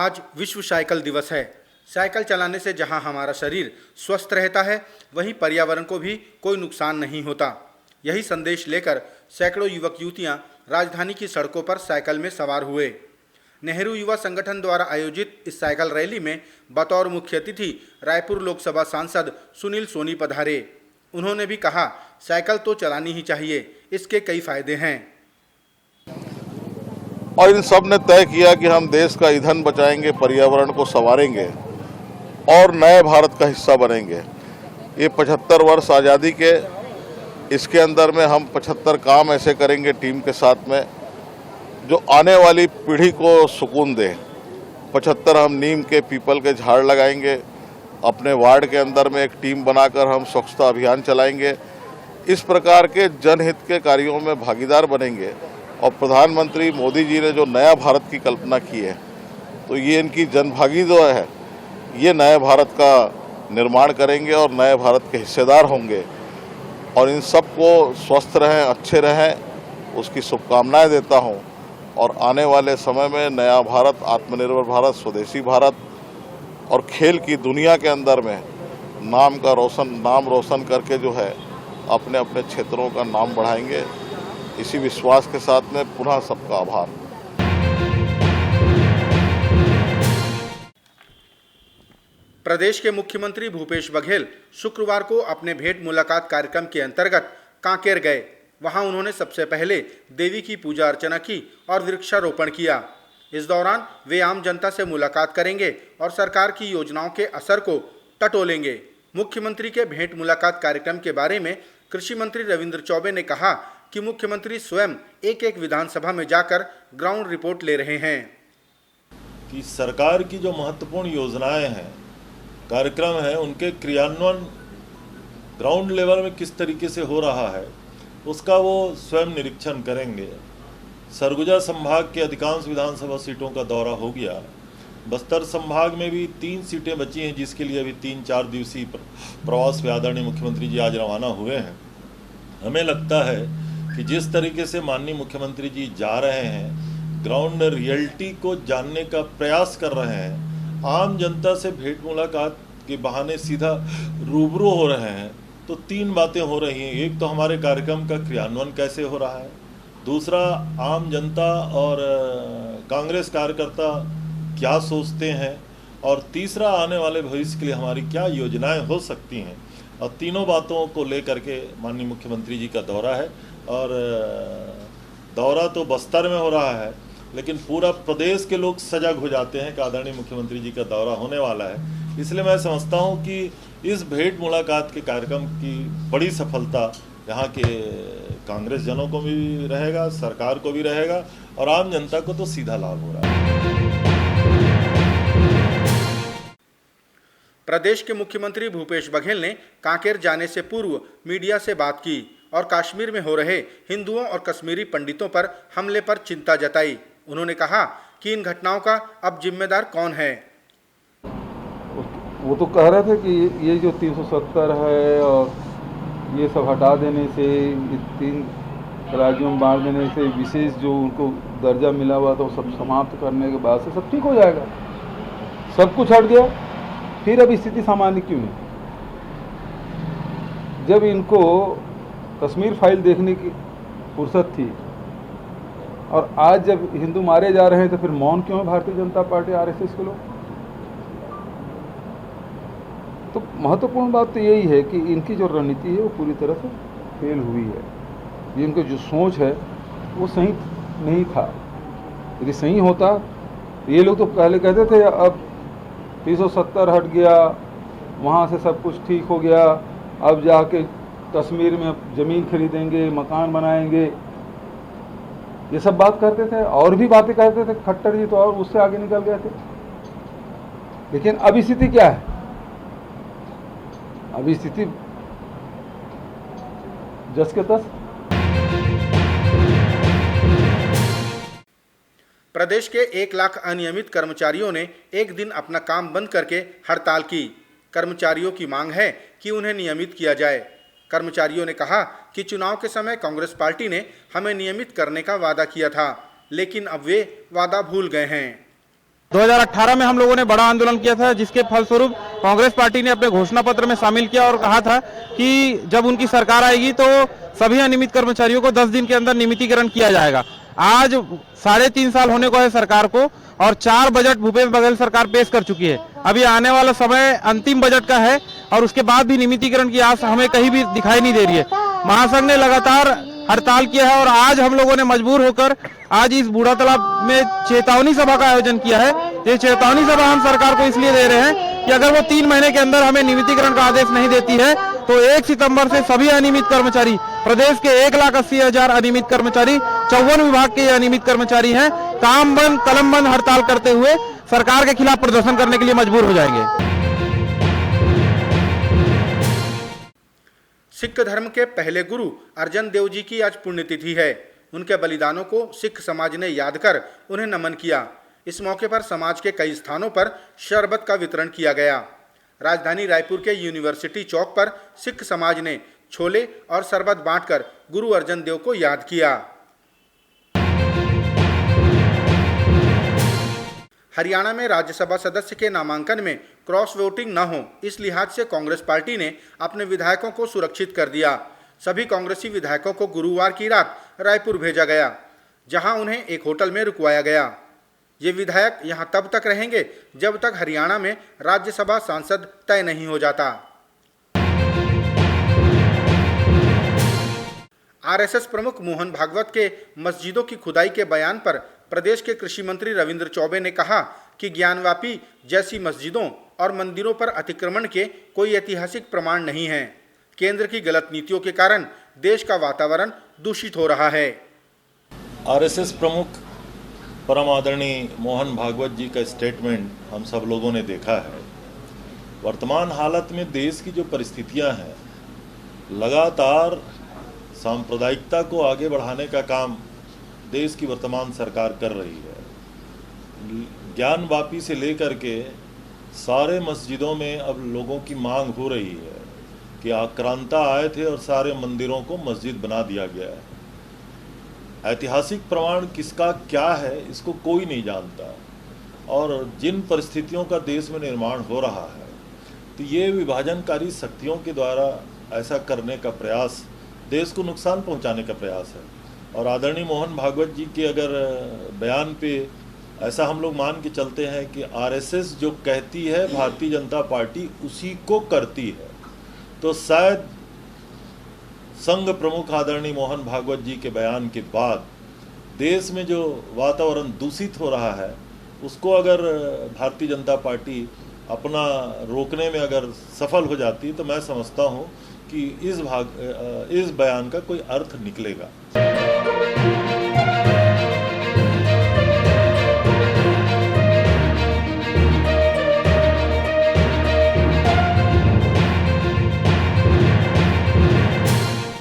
आज विश्व साइकिल दिवस है। साइकिल चलाने से जहां हमारा शरीर स्वस्थ रहता है, वहीं पर्यावरण को भी कोई नुकसान नहीं होता। यही संदेश लेकर सैकड़ों युवक युवतियां राजधानी की सड़कों पर साइकिल में सवार हुए। नेहरू युवा संगठन द्वारा आयोजित इस साइकिल रैली में बतौर मुख्य अतिथि रायपुर लोकसभा सांसद सुनील सोनी पधारे। उन्होंने भी कहा, साइकिल तो चलानी ही चाहिए, इसके कई फायदे हैं। और इन सब ने तय किया कि हम देश का ईंधन बचाएंगे, पर्यावरण को संवारेंगे और नए भारत का हिस्सा बनेंगे। ये 75 वर्ष आज़ादी के, इसके अंदर में हम 75 काम ऐसे करेंगे टीम के साथ में जो आने वाली पीढ़ी को सुकून दे। 75 हम नीम के, पीपल के झाड़ लगाएंगे। अपने वार्ड के अंदर में एक टीम बनाकर हम स्वच्छता अभियान चलाएंगे। इस प्रकार के जनहित के कार्यों में भागीदार बनेंगे। और प्रधानमंत्री मोदी जी ने जो नया भारत की कल्पना की है, तो ये इनकी जनभागी जो है, ये नए भारत का निर्माण करेंगे और नए भारत के हिस्सेदार होंगे। और इन सबको स्वस्थ रहें, अच्छे रहें, उसकी शुभकामनाएं देता हूं। और आने वाले समय में नया भारत, आत्मनिर्भर भारत, स्वदेशी भारत और खेल की दुनिया के अंदर में नाम रोशन करके जो है अपने अपने क्षेत्रों का नाम बढ़ाएंगे। इसी विश्वास के साथ में पुनः सबका आभार। प्रदेश के मुख्यमंत्री भूपेश बघेल शुक्रवार को अपने भेंट मुलाकात कार्यक्रम के अंतर्गत कांकेर गए। वहां उन्होंने सबसे पहले देवी की पूजा अर्चना की और वृक्षारोपण किया। इस दौरान वे आम जनता से मुलाकात करेंगे और सरकार की योजनाओं के असर को टटोलेंगे। मुख्यमंत्री के भेंट मुलाकात कार्यक्रम के बारे में कृषि मंत्री रविंद्र चौबे ने कहा कि मुख्यमंत्री स्वयं एक एक विधानसभा में जाकर ग्राउंड रिपोर्ट ले रहे हैं कि सरकार की जो महत्वपूर्ण योजनाएं हैं, कार्यक्रम है, उनके क्रियान्वयन ग्राउंड लेवल में किस तरीके से हो रहा है, उसका वो स्वयं निरीक्षण करेंगे। सरगुजा संभाग के अधिकांश विधानसभा सीटों का दौरा हो गया। बस्तर संभाग में भी 3 सीटें बची हैं, जिसके लिए अभी 3-4 दिवसीय प्रवास पे आदरणीय मुख्यमंत्री जी आज रवाना हुए हैं। हमें लगता है कि जिस तरीके से माननीय मुख्यमंत्री जी जा रहे हैं, ग्राउंड रियलिटी को जानने का प्रयास कर रहे हैं, आम जनता से भेंट मुलाकात के बहाने सीधा रूबरू हो रहे हैं, तो 3 बातें हो रही हैं। एक तो हमारे कार्यक्रम का क्रियान्वयन कैसे हो रहा है, दूसरा आम जनता और कांग्रेस कार्यकर्ता क्या सोचते हैं, और तीसरा आने वाले भविष्य के लिए हमारी क्या योजनाएं हो सकती हैं। और तीनों बातों को लेकर के माननीय मुख्यमंत्री जी का दौरा है। और दौरा तो बस्तर में हो रहा है, लेकिन पूरा प्रदेश के लोग सजग हो जाते हैं कि आदरणीय मुख्यमंत्री जी का दौरा होने वाला है। इसलिए मैं समझता हूं कि इस भेंट मुलाकात के कार्यक्रम की बड़ी सफलता यहाँ के कांग्रेस जनों को भी रहेगा, सरकार को भी रहेगा, और आम जनता को तो सीधा लाभ हो रहा है। प्रदेश के मुख्यमंत्री भूपेश बघेल ने कांकेर जाने से पूर्व मीडिया से बात की और कश्मीर में हो रहे हिंदुओं और कश्मीरी पंडितों पर हमले पर चिंता जताई। उन्होंने कहा कि इन घटनाओं का अब जिम्मेदार कौन है। वो तो कह रहे थे कि ये जो 370 है और ये सब हटा देने से, 3 राज्यों में बांट देने से, विशेष जो उनको दर्जा मिला हुआ था वो सब समाप्त करने के बाद से सब ठीक हो जाएगा। सब कुछ हट गया, फिर अब स्थिति सामान्य क्यों है? जब इनको कश्मीर फाइल देखने की फुर्सत थी और आज जब हिंदू मारे जा रहे हैं, तो फिर मौन क्यों है भारतीय जनता पार्टी, आरएसएस के लोग? तो महत्वपूर्ण बात तो यही है कि इनकी जो रणनीति है वो पूरी तरह से फेल हुई है। ये इनकी जो सोच है वो सही नहीं था। यदि सही होता तो ये लोग तो पहले कहते थे अब 370 हट गया, वहाँ से सब कुछ ठीक हो गया, अब जाके कश्मीर में ज़मीन खरीदेंगे, मकान बनाएंगे, ये सब बात करते थे। और भी बातें करते थे खट्टर जी, तो और उससे आगे निकल गए थे। लेकिन अब स्थिति क्या है? अभी स्थिति जस के तस। प्रदेश के 1 लाख अनियमित कर्मचारियों ने एक दिन अपना काम बंद करके हड़ताल की। कर्मचारियों की मांग है कि उन्हें नियमित किया जाए। कर्मचारियों ने कहा कि चुनाव के समय कांग्रेस पार्टी ने हमें नियमित करने का वादा किया था, लेकिन अब वे वादा भूल गए हैं। 2018 में हम लोगों ने बड़ा आंदोलन किया था, जिसके फलस्वरूप कांग्रेस पार्टी ने अपने घोषणा पत्र में शामिल किया और कहा था कि जब उनकी सरकार आएगी तो सभी अनियमित कर्मचारियों को 10 दिन के अंदर नियमितीकरण किया जाएगा। आज 3.5 साल होने को है सरकार को और 4 बजट भूपेश बघेल सरकार पेश कर चुकी है। अभी आने वाला समय अंतिम बजट का है और उसके बाद भी नियमितीकरण की आस हमें कहीं भी दिखाई नहीं दे रही है। महासंघ ने लगातार हड़ताल किया है और आज हम लोगों ने मजबूर होकर आज इस बूढ़ा तालाब में चेतावनी सभा का आयोजन किया है। ये चेतावनी सभा हम सरकार को इसलिए दे रहे हैं कि अगर वो 3 महीने के अंदर हमें नियमितीकरण का आदेश नहीं देती है तो 1 सितंबर से सभी अनियमित कर्मचारी, प्रदेश के 1,80,000 अनियमित कर्मचारी, 54 विभाग के अनियमित कर्मचारी हैं, काम बंद कलम बंद हड़ताल करते हुए सरकार के खिलाफ प्रदर्शन करने के लिए मजबूर हो जाएंगे। सिख धर्म के पहले गुरु अर्जन देव जी की आज पुण्यतिथि है। उनके बलिदानों को सिख समाज ने याद कर उन्हें नमन किया। इस मौके पर समाज के कई स्थानों पर शरबत का वितरण किया गया। राजधानी रायपुर के यूनिवर्सिटी चौक पर सिख समाज ने छोले और शरबत बांटकर गुरु अर्जन देव को याद किया। हरियाणा में राज्यसभा सदस्य के नामांकन में क्रॉस वोटिंग न हो, इस लिहाज से कांग्रेस पार्टी ने अपने विधायकों को सुरक्षित कर दिया। सभी कांग्रेसी विधायकों को गुरुवार की रात रायपुर भेजा गया, जहां उन्हें एक होटल में रुकवाया गया। ये विधायक यहां तब तक रहेंगे जब तक हरियाणा में राज्यसभा सांसद तय नहीं हो जाता। आरएसएस प्रमुख मोहन भागवत के मस्जिदों की खुदाई के बयान पर प्रदेश के कृषि मंत्री रविंद्र चौबे ने कहा कि ज्ञानवापी जैसी मस्जिदों और मंदिरों पर अतिक्रमण के कोई ऐतिहासिक प्रमाण नहीं है। केंद्र की गलत नीतियों के कारण देश का वातावरण दूषित हो रहा है। आरएसएस प्रमुख परम आदरणीय मोहन भागवत जी का स्टेटमेंट हम सब लोगों ने देखा है। वर्तमान हालत में देश की जो परिस्थितियां हैं, लगातार सांप्रदायिकता को आगे बढ़ाने का काम देश की वर्तमान सरकार कर रही है। ज्ञानवापी से लेकर के सारे मस्जिदों में अब लोगों की मांग हो रही है कि आक्रांता आए थे और सारे मंदिरों को मस्जिद बना दिया गया है। ऐतिहासिक प्रमाण किसका क्या है इसको कोई नहीं जानता, और जिन परिस्थितियों का देश में निर्माण हो रहा है तो ये विभाजनकारी शक्तियों के द्वारा ऐसा करने का प्रयास देश को नुकसान पहुंचाने का प्रयास है। और आदरणीय मोहन भागवत जी के अगर बयान पे ऐसा हम लोग मान के चलते हैं कि आरएसएस जो कहती है भारतीय जनता पार्टी उसी को करती है, तो शायद संघ प्रमुख आदरणीय मोहन भागवत जी के बयान के बाद देश में जो वातावरण दूषित हो रहा है उसको अगर भारतीय जनता पार्टी अपना रोकने में अगर सफल हो जाती तो मैं समझता हूं कि इस बयान का कोई अर्थ निकलेगा।